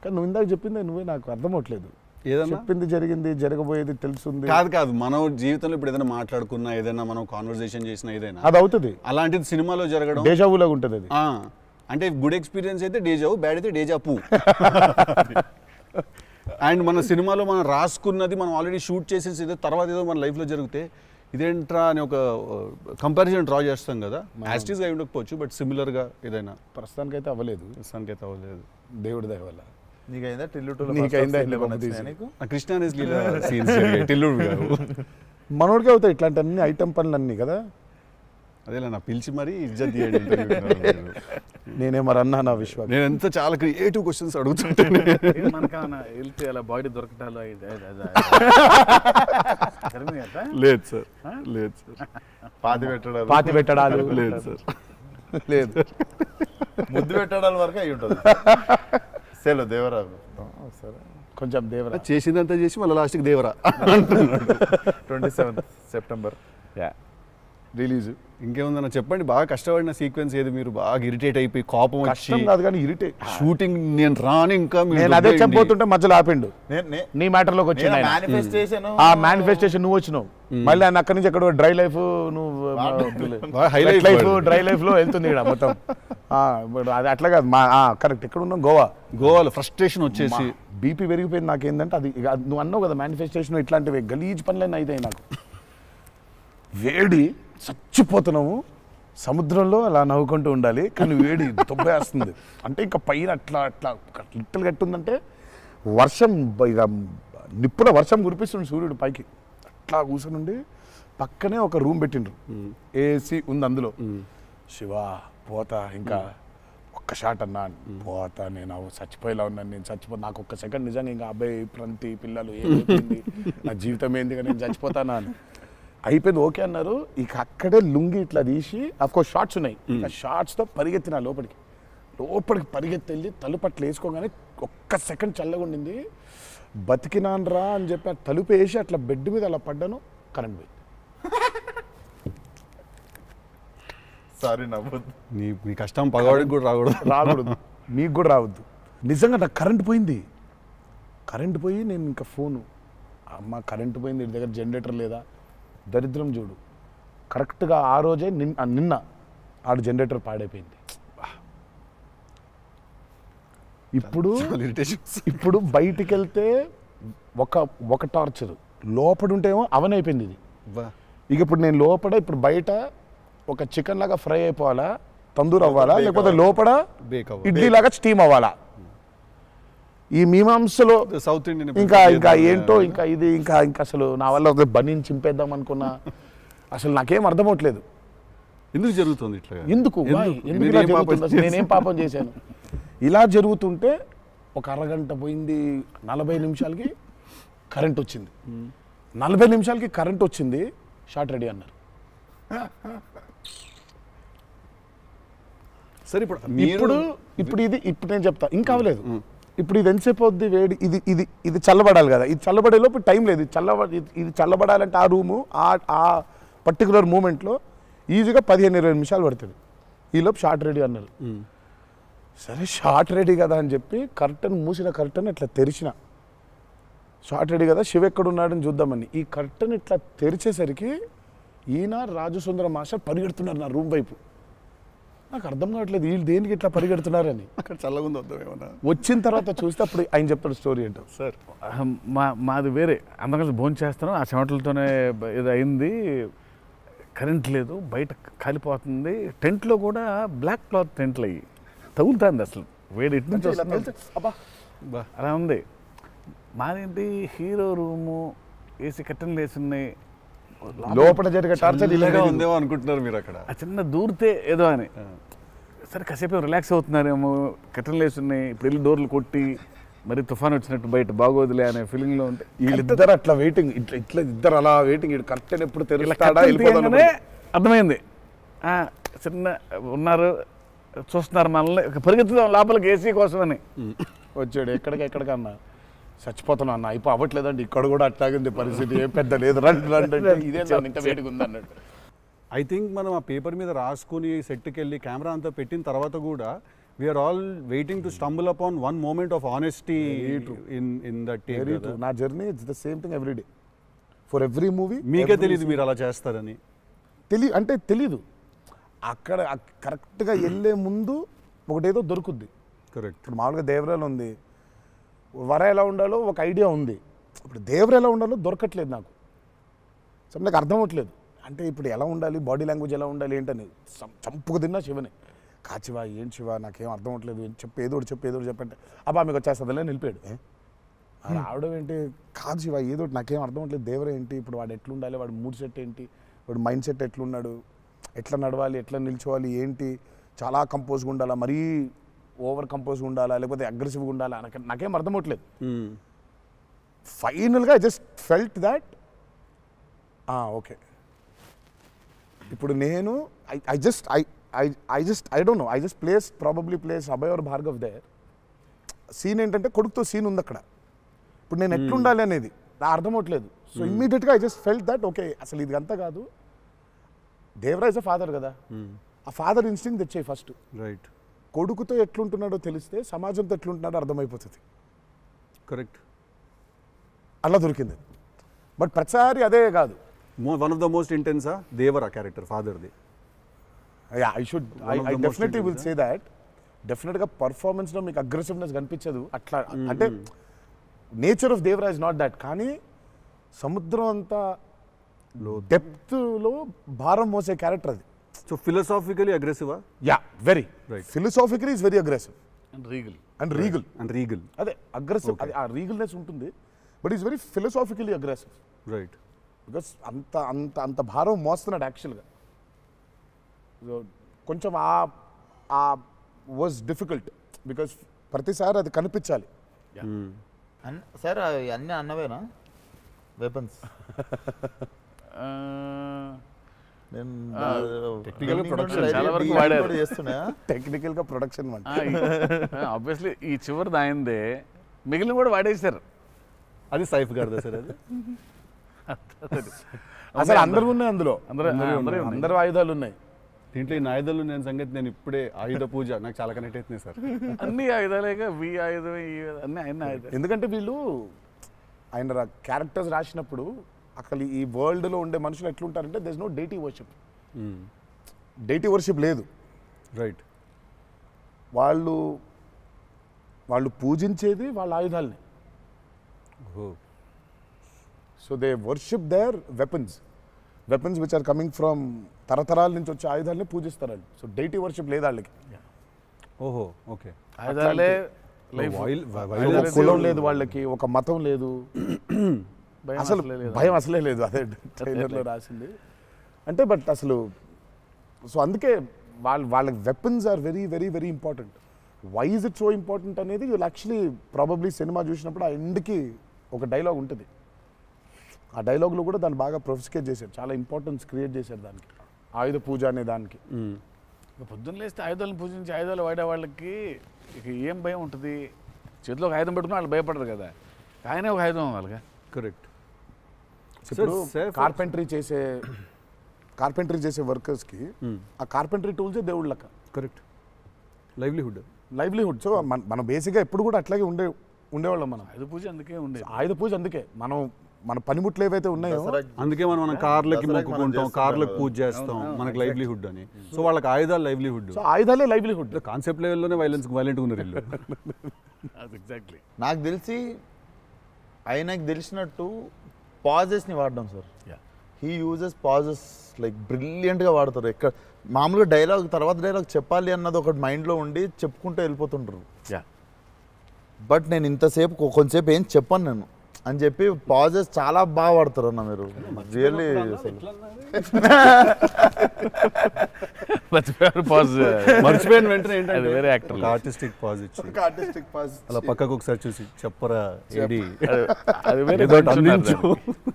[SPEAKER 2] కానీ నువ్వు ఇందాక చెప్పింది నువ్వే నాకు అర్థం అవట్లేదు. చెప్పింది జరిగింది, జరగబోయేది తెలుస్తుంది.
[SPEAKER 1] కాదు మనం జీవితంలో ఇప్పుడు ఏదైనా మాట్లాడుకున్నా, ఏదైనా మనం కాన్వర్సేషన్ చేసినా ఏదైనా
[SPEAKER 2] అది అవుతుంది.
[SPEAKER 1] అలాంటిది సినిమాలో జరగడం
[SPEAKER 2] డేజావులాగా ఉంటుంది అది.
[SPEAKER 1] అంటే గుడ్ ఎక్స్పీరియన్స్ అయితే డేజావు, బ్యాడ్ అయితే డేజాపు. అండ్ మన సినిమాలో మనం రాసుకున్నది మనం ఆల్రెడీ షూట్ చేసేసి ఏదో తర్వాత ఏదో మన లైఫ్లో జరిగితే ఇదేంట్రా అని ఒక కంపారిజన్ డ్రా చేస్తాం కదా. యాస్టీస్గా ఉండకపోవచ్చు బట్ సిమిలర్గా ఏదైనా.
[SPEAKER 2] ప్రస్తుతానికైతే అవ్వలేదు. దేవుడి దయ వల్ల.
[SPEAKER 4] నీకైందా
[SPEAKER 1] కృష్ణ టిల్లుడు గారు
[SPEAKER 2] మనోడికి అవుతాయి ఇట్లాంటి అన్ని ఐటమ్ పనులన్నీ కదా.
[SPEAKER 1] అదేలా నా పిలిచి మరీ ఇజ్జత్ తీయండి.
[SPEAKER 2] నేనే మరి అన్నా నా విశ్వాసం.
[SPEAKER 1] నేను ఎంత చాలా క్రియేటివ్ క్వశ్చన్స్ అడుగుతుంటాను.
[SPEAKER 3] వెళ్తే అలా బాడీ దొరకటాలో
[SPEAKER 1] లేదు సార్,
[SPEAKER 4] పాతి పెట్టడాలు
[SPEAKER 1] లేదు సార్,
[SPEAKER 2] లేదు
[SPEAKER 4] ముద్దు పెట్టడాల వరకు అయి ఉంటుంది. సెలవు దేవరా సరే
[SPEAKER 2] కొంచెం దేవరా
[SPEAKER 1] చేసిందంతా చేసి మళ్ళీ లాస్ట్కి దేవరా
[SPEAKER 4] 27 సెప్టెంబర్
[SPEAKER 2] రిలీజ్.
[SPEAKER 1] ఇంకేముందన్న చెప్పండి. బాగా కష్టపడిన సీక్వెన్స్ ఏది? మీరు బాగా ఇరిటేట్ అయిపోయి కోపం వచ్చి
[SPEAKER 2] కాదు కానీ ఇరిటేట్
[SPEAKER 1] షూటింగ్ నేను రాను ఇంకా
[SPEAKER 2] నేను అదే చెప్పబోతుంటే మధ్యలో ఆపిండు. నీ మ్యాటర్లోకి వచ్చింది ఆ మేనిఫెస్టేషన్. నువ్వు వచ్చినావు మళ్ళీ ఆయన అక్కడి నుంచి ఎక్కడో డ్రై లైఫ్, నువ్వు హైలైట్ లైఫ్ డ్రై లైఫ్ లో వెళ్తుంది ఇక్కడ మొత్తం. అది అట్లా కాదు. కరెక్ట్. ఎక్కడ ఉన్నాం?
[SPEAKER 1] గోవాలో ఫ్రస్ట్రేషన్ వచ్చేసి
[SPEAKER 2] బీపీ పెరిగిపోయింది. నాకేందంటే అది నువ్వు అన్నావు కదా మేనిఫెస్టేషన్ ఇట్లాంటివి గలీజ్ పనులన్నీ అయితాయి నాకు. వేడి చచ్చిపోతున్నాము సముద్రంలో అలా నవ్వుకుంటూ ఉండాలి కానీ వేడి దొబ్బేస్తుంది. అంటే ఇంకా పైన అట్లా లిట్టలు కట్టుందంటే వర్షం ఇక నిప్పుల వర్షం కురిపిస్తుంది సూర్యుడు పైకి. అట్లా కూర్చొని పక్కనే ఒక రూమ్ పెట్టిండ్రు, ఏసీ ఉంది అందులో. శివా పోతా ఇంకా ఒక్క షాట్ అన్నా పోతా, నేను చచ్చిపోయేలా ఉన్నాను, నేను చచ్చిపో నాకు ఒక్క సెకండ్ నిజంగా ఇంకా అబ్బాయి ప్రంతి పిల్లలు ఏమైపోయింది నా జీవితం ఏంది నేను చచ్చిపోతానా అని అయిపోయింది. ఓకే అన్నారు. ఇక అక్కడే లుంగి ఇట్లా తీసి అఫ్కోర్స్ షార్ట్స్ ఉన్నాయి, ఆ షార్ట్స్తో పరిగెత్తిన లోపలికి పరిగెత్తి వెళ్ళి తలుపు అట్లా వేసుకోగానే ఒక్క సెకండ్ చల్లగా ఉండింది. బతికినాన్రా అని చెప్పి ఆ తలుపు వేసి అట్లా బెడ్ మీద అలా పడ్డాను, కరెంట్ పోయింది.
[SPEAKER 4] సారీ నవ్వద్దు,
[SPEAKER 1] నీ కష్టం పగవాడికి కూడా
[SPEAKER 2] రాకూడదు మీకు కూడా రావద్దు. నిజంగా నాకు కరెంట్ పోయింది. కరెంట్ పోయి నేను ఇంకా ఫోను, అమ్మ కరెంట్ పోయింది, ఇంటి దగ్గర జనరేటర్ లేదా, దరిద్రం చూడు. కరెక్ట్గా ఆ రోజే నిన్న ఆడు జనరేటర్ పాడైపోయింది. ఇప్పుడు బయటికి వెళ్తే ఒక టార్చర్, లోపల ఉంటేమో అవన్ అయిపోయింది ఇది. ఇక ఇప్పుడు నేను లోపల ఇప్పుడు బయట ఒక చికెన్ లాగా ఫ్రై అయిపోవాలా, తందూరు అవ్వాలా, లేకపోతే లోపల ఇడ్లీ లాగా స్టీమ్ అవ్వాలా. ఈ మీమాంసలో
[SPEAKER 1] సౌత్ ఇండియన్
[SPEAKER 2] ఇంకా ఏంటో ఇంకా అసలు నా వల్ల బనీని చింపేద్దాం అనుకున్నా అసలు నాకేం అర్థం అవట్లేదు.
[SPEAKER 1] ఎందుకు జరుగుతుంది ఇట్లా?
[SPEAKER 2] ఎందుకు ఇలా జరుగుతుంది అసలు? నేనేం పాపం చేశాను? ఇలా జరుగుతుంటే ఒక అరగంట పోయింది, 40 నిమిషాలకి కరెంట్ వచ్చింది. 40 నిమిషాలకి కరెంట్ వచ్చింది, షార్ట్ రెడీ అన్నారు.
[SPEAKER 1] సరే
[SPEAKER 2] ఇప్పుడు నేను చెప్తా, ఇంకా అవ్వలేదు. ఇప్పుడు ఇది ఎంతసేపు అవుద్ది వేడి, ఇది చల్లబడాలి కదా, ఇది చల్లబడే లోపు టైం లేదు. ఇది చల్లబడాలంటే ఆ రూము ఆ పర్టికులర్ మూమెంట్లో ఈజీగా 15-20 నిమిషాలు పడుతుంది. ఈలోపు షార్ట్ రెడీ అన్నారు. సరే షార్ట్ రెడీ కదా అని చెప్పి మూసిన కర్టన్ ఇట్లా తెరిచిన. షార్ట్ రెడీ కదా, శివ ఎక్కడున్నాడని చూద్దామని ఈ కర్టన్ ఇట్లా తెరిచేసరికి ఈయన రాజసుందర మాస్టర్ పరిగెడుతున్నారు నా రూమ్ వైపు. నాకు అర్థం కావట్లేదు వీళ్ళు దేనికి ఇట్లా పరిగెడుతున్నారని.
[SPEAKER 1] అక్కడ చల్లగా ఉంది వద్దామేమన్నా.
[SPEAKER 2] వచ్చిన తర్వాత చూస్తే అప్పుడు ఆయన చెప్తాడు స్టోరీ ఏంటో.
[SPEAKER 1] సార్
[SPEAKER 3] మాది వేరే, అందరం కలిసి భోజనం చేస్తాను, ఆ చెమటలతోనే ఇది అయింది. కరెంట్ లేదు, బయట కాలిపోతుంది. టెంట్లో కూడా బ్లాక్ క్లాత్ టెంట్లు అయ్యి తగులుతుంది. అసలు వేడి ఇటు నుంచి వస్తుంది. అలా ఉంది. మాదేంటి హీరో రూము, ఏసీ కట్టెలు వేసి ఉన్నాయి,
[SPEAKER 2] లోపల జరిగే టార్చర్
[SPEAKER 1] ఇలాగా ఉందేమో అనుకుంటున్నారు మీరు అక్కడ.
[SPEAKER 3] ఆ చిన్న దూరితే ఏదో అని. సరే కాసేపు రిలాక్స్ అవుతున్నారేమో, కట్టెలు వేసి ఉన్నాయి, ఇప్పుడు వెళ్ళి డోర్లు కొట్టి మరి తుఫాన్ వచ్చినట్టు బయట బాగోదులే అనే ఫీలింగ్లో ఉంటే
[SPEAKER 2] వీళ్ళిద్దరు అట్లా వెయిటింగ్, ఇట్లా ఇద్దరు అలా వెయిటింగ్. కర్టెన్ ఎప్పుడు తెరుస్తాడా
[SPEAKER 3] అర్థమైంది. చిన్న ఉన్నారు, చూస్తున్నారు మనల్ని, పరిగెత్తుదాం లోపలికి ఏసీ కోసమని.
[SPEAKER 2] వచ్చాడు ఎక్కడికన్నా చచ్చిపోతున్నా అన్న, అయిపో అవ్వట్లేదండి, ఇక్కడ కూడా అట్లాగే ఉంది పరిస్థితి, ఏం పెద్ద లేదు, రండి ఇదే ఇంత వేడిగా ఉంది అన్నట్టు.
[SPEAKER 1] ఐ థింక్ మనం ఆ పేపర్ మీద రాసుకుని సెట్కి వెళ్ళి కెమెరా అంతా పెట్టిన తర్వాత కూడా we're all waiting to stumble upon one moment of honesty in that take.
[SPEAKER 2] నా journey it's the same thing every day for every movie.
[SPEAKER 1] మీకే తెలియదు మీరు అలా చేస్తారని?
[SPEAKER 2] తెలీదు. అక్కడ కరెక్ట్గా వెళ్ళే ముందు ఒకటేదో దొరుకుద్ది.
[SPEAKER 1] కరెక్ట్.
[SPEAKER 2] ఇప్పుడు మామూలుగా దేవరాలు ఉంది, వర ఎలా ఉండాలో ఒక ఐడియా ఉంది. ఇప్పుడు దేవర ఎలా ఉండాలో దొరకట్లేదు నాకు. సో నాకు అర్థం అవ్వట్లేదు. అంటే ఇప్పుడు ఎలా ఉండాలి, బాడీ లాంగ్వేజ్ ఎలా ఉండాలి ఏంటని చంపుకు తిన్నా శివనే. కాచివా ఏంటి శివ నాకేం అర్థం అవ్వట్లేదు, ఏదో చెప్పంటే అబ్బా మీకు వచ్చేస్తుందిలే నిలిపాడు. రావడం ఏంటి, కాదు శివ ఏదో నాకేం అర్థం అవ్వట్లేదు, దేవర ఏంటి, ఇప్పుడు వాడు ఎట్లుండాలి, వాడు మూడ్ సెట్ ఏంటి, వాడు మైండ్ సెట్ ఎట్లున్నాడు, ఎట్లా నడవాలి, ఎట్లా నిల్చోవాలి ఏంటి, చాలా కంపోజ్గా ఉండాలా, మరీ ఓవర్ కంపోజ్గా ఉండాలా, లేకపోతే అగ్రెసివ్గా ఉండాలా, నాకేం అర్థం అవ్వట్లేదు. ఫైనల్గా I just felt that okay ఇప్పుడు నేను I don't know, I just probably place Abhay or Bhargav there. Scene ఏంటంటే కొడుకుతో సీన్ ఉంది అక్కడ. ఇప్పుడు నేను ఎట్లుండాలి అనేది నా అర్థం అవట్లేదు. సో ఇమ్మీడియట్గా I just felt that okay అసలు ఇది అంతా కాదు, దేవరా ఇస్ అ ఫాదర్ కదా, ఆ ఫాదర్ ఇన్స్టింక్ట్ తెచ్చాయి ఫస్ట్.
[SPEAKER 1] రైట్.
[SPEAKER 2] కొడుకుతో ఎట్లుంటున్నాడో తెలిస్తే సమాజంతో ఎట్లుంటున్నాడో అర్థమైపోతుంది.
[SPEAKER 1] కరెక్ట్.
[SPEAKER 2] అలా దొరికింది. బట్ ప్రతిసారి అదే కాదు.
[SPEAKER 1] వన్ ఆఫ్ ద మోస్ట్ ఇంటెన్సా దేవరా క్యారెక్టర్ ఫాదర్ది.
[SPEAKER 2] I definitely will say that. డెఫినెట్గా పర్ఫార్మెన్స్లో మీకు అగ్రెసివ్నెస్ కనిపించదు అట్లా. అంటే nature of Devara is not that. కానీ సముద్రం అంతా డెప్త్లో భారం మోసే క్యారెక్టర్ అది.
[SPEAKER 1] సో ఫిలసాఫికలీ అగ్రెసివా?
[SPEAKER 2] Yeah, very
[SPEAKER 1] right.
[SPEAKER 2] Philosophically is very aggressive
[SPEAKER 3] and regal.
[SPEAKER 1] And regal
[SPEAKER 2] అదే అగ్రెసివ్, అది ఆ రీగల్నెస్ ఉంటుంది. But is very philosophically aggressive.
[SPEAKER 1] Right.
[SPEAKER 2] Because అంత అంత అంత భారం మోస్తున్నాడు యాక్చువల్గా. కొంచెం ఆ వాజ్ డిఫికల్ట్ బికాస్ ప్రతిసారి అది కనిపించాలి.
[SPEAKER 5] సార్ అన్నీ అన్నవేనా వెపన్స్?
[SPEAKER 2] టెక్నికల్గా ప్రొడక్షన్
[SPEAKER 3] ఆబ్వియస్లీ ఈ చివరిది ఆయనదే, మిగిలిన కూడా వాడేశారు.
[SPEAKER 1] అది సైఫ్ గారిదా సార్? అది
[SPEAKER 2] అసలు అందరూ ఉన్నాయి అందులో,
[SPEAKER 3] అందరూ
[SPEAKER 2] ఆయుధాలు ఉన్నాయి
[SPEAKER 1] దీంట్లో. ఈ ఆయుధాలు నేను సంగతి నేను ఇప్పుడే ఆయుధ పూజ నాకు చాలా కనెక్ట్ అవుతుంది సార్.
[SPEAKER 3] అన్ని ఆయుధాలేక వి ఆయుధం అన్ని ఆయన ఆయుధం.
[SPEAKER 2] ఎందుకంటే వీళ్ళు ఆయన క్యారెక్టర్స్ రాసినప్పుడు అక్కడ ఈ వరల్డ్లో ఉండే మనుషులు ఎట్లుంటారంటే there is no deity worship. Deity worship లేదు.
[SPEAKER 1] రైట్.
[SPEAKER 2] వాళ్ళు పూజించేది వాళ్ళ ఆయుధాలని. So they worship their weapons which are coming from తరతరాల నుంచి వచ్చే ఆయుధాలని పూజిస్తారు వాళ్ళు. సో డైటీ వర్షిప్ లేదు వాళ్ళకి.
[SPEAKER 1] ఓహో, ఓకే.
[SPEAKER 3] ఆయుధాలే
[SPEAKER 2] ఒక కులం లేదు వాళ్ళకి, ఒక మతం లేదు, అసలు భయం అసలే లేదు. అదే ట్రైలర్లో రాసింది అంటే. బట్ అసలు సో అందుకే వాళ్ళకి weapons are very very very important. Why is it so important అనేది వీళ్ళు యాక్చువల్లీ ప్రాబబ్లీ సినిమా చూసినప్పుడు ఆ ఎండ్కి ఒక డైలాగ్ ఉంటుంది. ఆ డైలాగ్లో కూడా దాన్ని బాగా ప్రొఫిస్కేట్ చేశారు, చాలా ఇంపార్టెన్స్ క్రియేట్ చేశారు దానికి, ఆయుధ పూజ అనే దానికి.
[SPEAKER 3] పొద్దున్న లేస్తే ఆయుధాలను పూజించి ఆయుధాలు వాడే వాళ్ళకి ఇక ఏం భయం ఉంటుంది? చేతిలో ఒక ఆయుధం పెట్టుకుని వాళ్ళు భయపడరు కదా, ఆయనే ఒక ఆయుధం వాళ్ళగా.
[SPEAKER 1] కరెక్ట్.
[SPEAKER 2] ఇప్పుడు కార్పెంటరీ చేసే వర్కర్స్కి ఆ కార్పెంటరీ టూల్సే దేవుళ్ళ లెక్క.
[SPEAKER 1] కరెక్ట్. లైవ్లీహుడ్.
[SPEAKER 2] సో మనం బేసిక్గా ఎప్పుడు కూడా అట్లాగే ఉండేవాళ్ళం. మనం
[SPEAKER 3] ఆయుధ పూజ అందుకే ఉండేది.
[SPEAKER 2] ఆయుధ పూజ అందుకే మన పనిముట్లు ఏవైతే ఉన్నాయో
[SPEAKER 1] అందుకే మనం కార్లకి మొక్కుకుంటాం, కార్లకు పూజ చేస్తాం, మనకు లైవ్లీహుడ్ అని. సో వాళ్ళకి ఆయుధాలు లైవ్లీహుడ్.
[SPEAKER 2] సో ఆయుధాలే లైవ్లీహుడ్.
[SPEAKER 1] కాన్సెప్ట్ లెవెల్లోనే వైలెంట్గా ఉన్నారు వీళ్ళు.
[SPEAKER 3] ఎగ్జాక్ట్లీ.
[SPEAKER 5] నాకు తెలిసి ఆయనకు తెలిసినట్టు పాజెస్ని వాడడం sir. He uses pauses like బ్రిలియంట్గా వాడతారు. ఎక్కడ మామూలుగా డైలాగ్ తర్వాత డైలాగ్ చెప్పాలి అన్నది ఒకటి మైండ్లో ఉండి చెప్పుకుంటూ వెళ్ళిపోతుంటారు. బట్ నేను ఇంతసేపు కొంచెంసేపు ఏం చెప్పాను నేను అని చెప్పి పాజెస్ చాలా బాగా వాడతారు అన్న మీరు. రియల్లీ
[SPEAKER 1] మర్చిపోయిన వెంటనే
[SPEAKER 3] అది వేరే యాక్టర్
[SPEAKER 1] ఆర్టిస్టిక్ పాజ్ ఇచ్చి అలా పక్కకు ఒకసారి చూసి చెప్పరా ఏడి
[SPEAKER 3] అది వేరే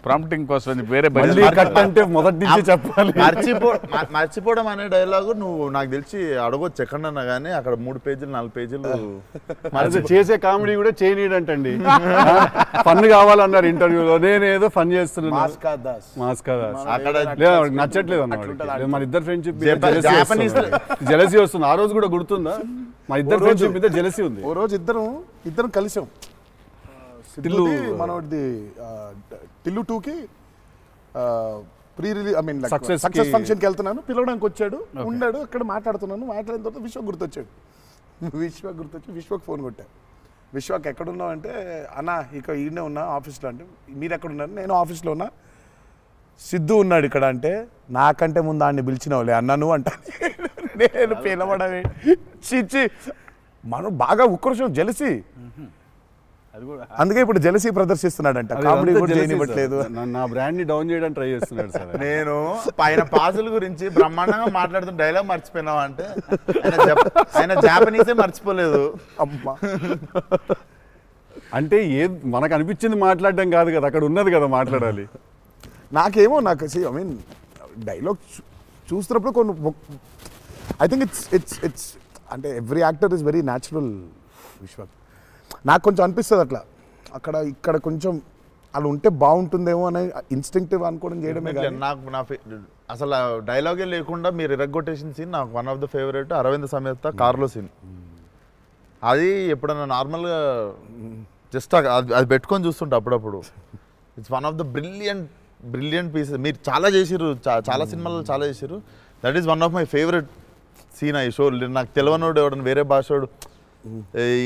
[SPEAKER 3] ప్రాంప్టింగ్ కోసం వేరే
[SPEAKER 1] కట్ అంటే మొదటి నుంచి చెప్పాలి.
[SPEAKER 5] మర్చిపోవడం అనే డైలాగు నువ్వు నాకు తెలిసి అడగొచ్చు ఎక్కడన్నా కానీ అక్కడ 3 పేజీలు 4 పేజీలు
[SPEAKER 1] చేసే కామెడీ కూడా చేయనీడంటండి. ఫన్ కావాలన్నారు ఇంటర్వ్యూలో, నేనేదో ఫన్ చేస్తున్నాను. మాస్కా దాస్ అక్కడ నచ్చట్లేదు అన్నమాట. మన ఇద్దరు ఫ్రెండ్షిప్ జెలసీ వస్తుంది. ఆ రోజు కూడా గుర్తుందా? మా ఇద్దరు ఫ్రెండ్షిప్ మీద జెలసీ ఉంది.
[SPEAKER 2] ఓ రోజు ఇద్దరం కలిసాం. మనోడిది టిల్లు 2కి pre release I mean success ఫంక్షన్కి వెళ్తున్నాను, పిలవడానికి వచ్చాడు, ఉన్నాడు అక్కడ, మాట్లాడిన తర్వాత విశ్వ గుర్తొచ్చాడు. విశ్వకు ఫోన్ కొట్టాను. విశ్వక్ ఎక్కడున్నావు అంటే, అన్న ఇక ఈయనే ఉన్నా ఆఫీస్లో. అంటే మీరు ఎక్కడున్నారు? నేను ఆఫీస్లో ఉన్నా. సిద్ధు ఉన్నాడు ఇక్కడ అంటే, నాకంటే ముందు ఆయన్ని పిలిచినవులే అన్నా నువ్వు అంటా. నేను పిలవడమే చిచ్చి. మనం బాగా ఉక్రోషం, జెలసీ. అందుకే ఇప్పుడు జెలసీ ప్రదర్శిస్తున్నాడంట. కామెడీ కూడా చేయనివ్వట్లేదు.
[SPEAKER 1] నా బ్రాండ్ ని డౌన్ చేయడానికి ట్రై చేస్తున్నాడు సార్.
[SPEAKER 5] నేను ఆయన పాజుల గురించి బ్రహ్మాండంగా మాట్లాడుతున్న డైలాగ్ మర్చిపోయినావా అంటే, ఆయన జాపనీసే మర్చిపోలేదు.
[SPEAKER 2] అమ్మా
[SPEAKER 1] అంటే మనకు అనిపించింది మాట్లాడడం కాదు కదా, అక్కడ ఉన్నది కదా మాట్లాడాలి.
[SPEAKER 2] నాకు ఐ మీన్ డైలాగ్ చూస్తున్నప్పుడు కొన్ని ఐ థింక్ ఇట్స్ అంటే every actor is very natural. Vishwak నాకు కొంచెం అనిపిస్తుంది అట్లా, ఇక్కడ కొంచెం అలా ఉంటే బాగుంటుందేమో అనే ఇన్స్టింక్టివ్ అనుకోవడం చేయడమే.
[SPEAKER 5] నాకు అసలు డైలాగే లేకుండా మీరు ఇరగ్గొట్టేసిన సీన్ నాకు one of the favourite. Aravind Sametha కార్లో సీన్. అది ఎప్పుడన్నా నార్మల్గా జస్ట్ అది పెట్టుకొని చూస్తుంటే అప్పుడప్పుడు it's one of the brilliant pieces. మీరు చాలా చేసిర్రు, చాలా సినిమాలు చాలా చేసిర్రు. That is one of my favourite scene. ఈ షో నాకు తెలియనోడు ఎవడన్నా, వేరే భాషోడు,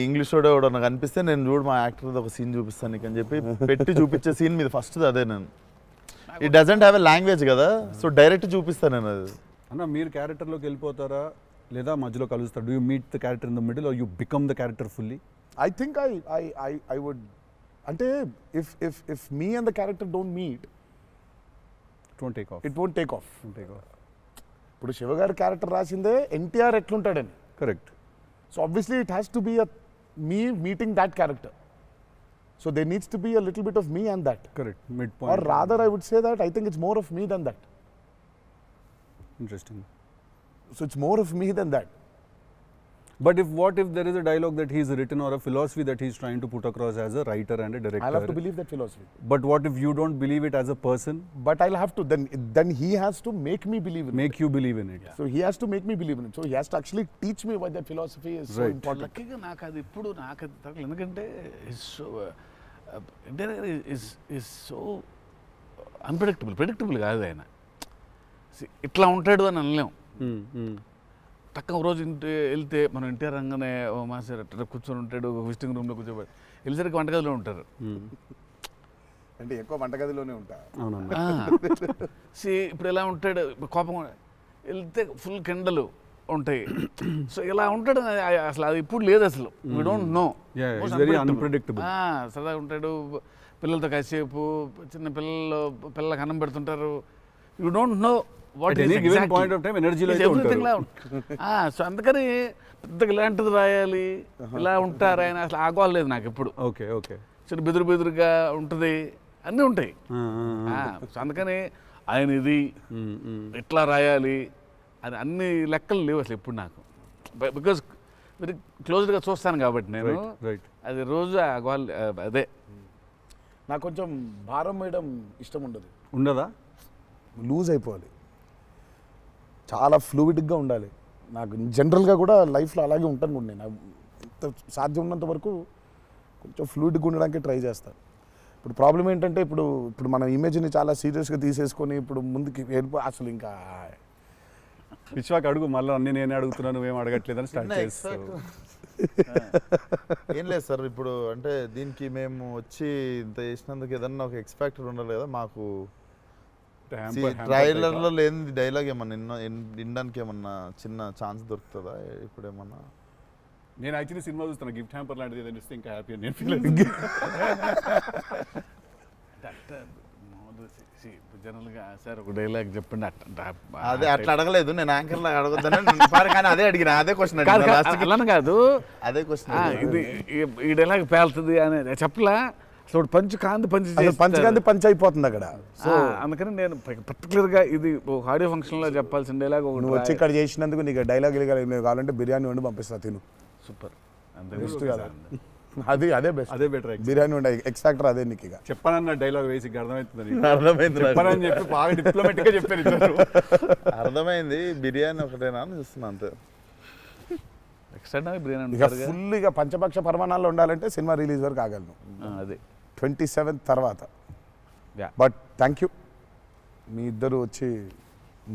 [SPEAKER 5] ఇంగ్లీష్ వాడు ఎవడన్నా కనిపిస్తే నేను చూడు మా యాక్టర్ ఒక సీన్ చూపిస్తాను నీకు అని చెప్పి పెట్టి చూపించే సీన్ మీద ఫస్ట్ అదే. నేను it doesn't have a language కదా, సో డైరెక్ట్ చూపిస్తాను నేను. అది
[SPEAKER 1] అన్న మీరు క్యారెక్టర్లోకి వెళ్ళిపోతారా లేదా మధ్యలో కలుస్తారు? Do you meet the character in the middle or you become the character fully?
[SPEAKER 2] I think I would, అంటే if me and the character don't meet, it won't take off. ఇప్పుడు శివగారి క్యారెక్టర్ రాసిందే ఎన్టీఆర్ ఎట్లుంటాడని.
[SPEAKER 1] Correct.
[SPEAKER 2] So obviously it has to be me meeting that character. So there needs to be a little bit of me and that.
[SPEAKER 1] Correct. Midpoint.
[SPEAKER 2] Or rather I would say that I think it's more of me than that.
[SPEAKER 1] Interesting.
[SPEAKER 2] So it's more of me than that.
[SPEAKER 1] But what if there is a dialogue that he's written or a philosophy that he's trying to put across as a writer and a director?
[SPEAKER 2] I'll have to believe that philosophy.
[SPEAKER 1] But what if you don't believe it as a person?
[SPEAKER 2] But I'll have to. Then he has to make me believe in it.
[SPEAKER 1] Make you believe in it.
[SPEAKER 2] Yeah. So he has to make me believe in it. So he has to actually teach me why that philosophy is so important.
[SPEAKER 3] లక్కీగా నాకు అది ఇప్పుడు నాకు అది తగ్గలేదు. ఎందుకంటే is so predictable కాదు ఆయన. ఇట్లా ఉంటాడు అని అనలేము. టక్క రోజు వెళ్తే మనం ఎన్టీఆర్ రంగానే మాస్టర్ అట్లా కూర్చొని ఉంటాడు, విజిటింగ్ రూమ్లో కూర్చోబెట్టి వెళ్ళేసరికి వంటగదిలో ఉంటారు.
[SPEAKER 2] అంటే ఎక్కువ వంటగదిలోనే ఉంటారు.
[SPEAKER 3] ఇప్పుడు ఎలా ఉంటాడు, కోపం వెళ్తే ఫుల్ కెండలు, ఉంటాయి. సో ఇలా ఉంటాడు అసలు అది ఇప్పుడు లేదు అసలు. We don't know.
[SPEAKER 1] Yeah, it's very unpredictable.
[SPEAKER 3] సరదాగా ఉంటాడు, పిల్లలతో కాసేపు, చిన్న పిల్లలకు అన్నం పెడుతుంటారు. You don't know what
[SPEAKER 1] At any given point of time, energy లో అయితే ఉంటారు.
[SPEAKER 3] సో అందుకని పెద్దగా ఇలాంటిది రాయాలి, ఇలా ఉంటారు ఆయన, అసలు ఆగోలేదు నాకు ఎప్పుడు.
[SPEAKER 1] Okay okay.
[SPEAKER 3] చిన్న బెదురుగా ఉంటుంది, అన్నీ ఉంటాయి. సో అందుకని ఆయన ఇది ఇట్లా రాయాలి అది అన్ని లెక్కలు లేవు అసలు ఎప్పుడు నాకు. బికాజ్ వెరీ క్లోజ్డ్గా చూస్తాను కాబట్టి నేను
[SPEAKER 1] రైట్.
[SPEAKER 3] అది రోజు అదే.
[SPEAKER 2] నాకు కొంచెం భారం వేయడం ఇష్టం ఉండదు.
[SPEAKER 1] ఉండదా?
[SPEAKER 2] లూజ్ అయిపోవాలి, చాలా ఫ్లూయిడ్గా ఉండాలి. నాకు జనరల్గా కూడా లైఫ్లో అలాగే ఉంటాను కూడా నేను. ఎంత సాధ్యం ఉన్నంత వరకు కొంచెం ఫ్లూయిడ్గా ఉండడానికి ట్రై చేస్తాను. ఇప్పుడు ప్రాబ్లం ఏంటంటే ఇప్పుడు మన ఇమేజ్ని చాలా సీరియస్గా తీసేసుకొని ఇప్పుడు ముందుకి అసలు ఇంకా
[SPEAKER 1] విశ్వాక్ అడుగు, మళ్ళీ అన్ని నేనే అడుగుతున్నాను, నువ్వేం అడగట్లేదని స్టార్ట్ చేస్తావు.
[SPEAKER 5] ఏం లేదు సార్, ఇప్పుడు అంటే దీనికి మేము వచ్చి ఇంత చేసినందుకు ఏదన్నా ఒక ఎక్స్పెక్టర్ ఉండాలి కదా మాకు. ట్రైలర్లో లేని డైలాగ్ ఏమన్నా వినడానికి ఏమన్నా చిన్న ఛాన్స్ దొరుకుతుందా ఇప్పుడు ఏమన్నా?
[SPEAKER 1] నేను యాక్చువల్లీ సినిమా చూస్తాను, గిఫ్ట్ హ్యాంపర్ లాంటిది ఏదైనా ఇస్తే ఇంకా హ్యాపీ నేను ఫీల్
[SPEAKER 3] జనరల్గా సార్ ఒక డైలాగ్ చెప్పండి.
[SPEAKER 5] అదే అట్లా అడగలేదు నేను, యాంకర్ లాగా అడగొద్దని కానీ అదే అడిగిన, అదే క్వశ్చన్
[SPEAKER 3] అలానే కాదు,
[SPEAKER 5] అదే క్వశ్చన్.
[SPEAKER 3] ఇది ఈ డైలాగ్ పేలుతుంది అని చెప్పలా. అసలు పంచ్
[SPEAKER 2] పంచ్ అయిపోతుంది అక్కడ.
[SPEAKER 3] సో అందుకని నేను పర్టికులర్గా ఇది ఒక ఆడియో ఫంక్షన్లో చెప్పాల్సిన డైలాగ్ ఒకటి.
[SPEAKER 2] నువ్వు వచ్చి ఇక్కడ చేసినందుకు నీకు డైలాగ్ కావాలంటే బిర్యానీ వండి పంపిస్తా, తిను.
[SPEAKER 3] సూపర్.
[SPEAKER 2] బెస్ట్ కదా అది, అదే బెస్ట్,
[SPEAKER 1] అదే బెటర్.
[SPEAKER 2] బిర్యానీ వండి ఎక్స్ ఫ్యాక్టర్ అదే నీకు. ఇక
[SPEAKER 1] చెప్పానన్న డైలాగ్ వేసి అర్థమవుతుంది,
[SPEAKER 5] అర్థమైంది
[SPEAKER 1] చెప్పానని చెప్పి బాగా డిప్లొమాటిక్ గా చెప్పారు.
[SPEAKER 5] అర్థమైంది, బిర్యానీ ఒకటేనా అని చూస్తున్నా అంతే.
[SPEAKER 3] ఎక్స్ట్రా బిర్యానీ
[SPEAKER 2] ఇక ఫుల్ ఇక పంచపక్ష పరమాణాల్లో ఉండాలంటే సినిమా రిలీజ్ వరకు ఆగలను,
[SPEAKER 3] అదే
[SPEAKER 2] 27th తర్వాత.
[SPEAKER 3] Yeah.
[SPEAKER 2] బట్ థ్యాంక్ యూ, మీ ఇద్దరు వచ్చి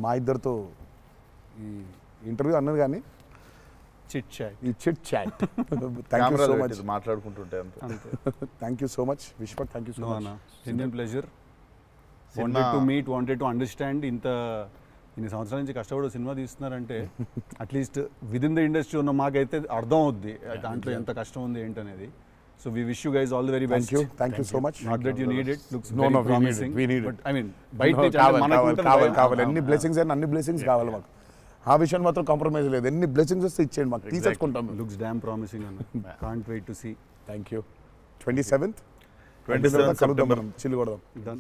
[SPEAKER 2] మా ఇద్దరితో ఈ ఇంటర్వ్యూ అన్నది కానీ
[SPEAKER 1] చిట్ చాట్,
[SPEAKER 2] ఈ chit chat. Thank you so much,
[SPEAKER 5] మాట్లాడుకుంటుంటే అంతే.
[SPEAKER 2] Thank you so much Vishwak, thank you so much.
[SPEAKER 1] Indian pleasure. Wanted to meet, wanted to understand. ఇన్ని సంవత్సరాల నుంచి కష్టపడి సినిమా తీస్తున్నారంటే at least with in the industry ఉన్న మాకైతే అర్థం అవుద్ది దాంట్లో ఎంత కష్టం ఉంది ఏంటనేది. So we wish you guys all the very best.
[SPEAKER 2] Thank you so much.
[SPEAKER 1] Not that you need it. Looks
[SPEAKER 2] No,
[SPEAKER 1] very promising.
[SPEAKER 2] we need it.
[SPEAKER 1] But I mean, బయట నుంచి అంటే మనకు ఉంటుంది
[SPEAKER 2] కావాలి ఎన్ని బ్లెస్సింగ్స్ అయినా అన్ని బ్లెస్సింగ్స్ కావాలి మాకు. ఆ విషయం మాత్రం కాంప్రమైజ్ లేదు. ఎన్ని బ్లెస్సింగ్స్ వస్తే ఇచ్చేయండి మాకు, తీసేసుకుంటాం.
[SPEAKER 1] Looks damn promising అన్న. Can't wait to see.
[SPEAKER 2] Thank you. 27th
[SPEAKER 5] September.
[SPEAKER 2] చిల్లు కొడదాం.
[SPEAKER 1] Done.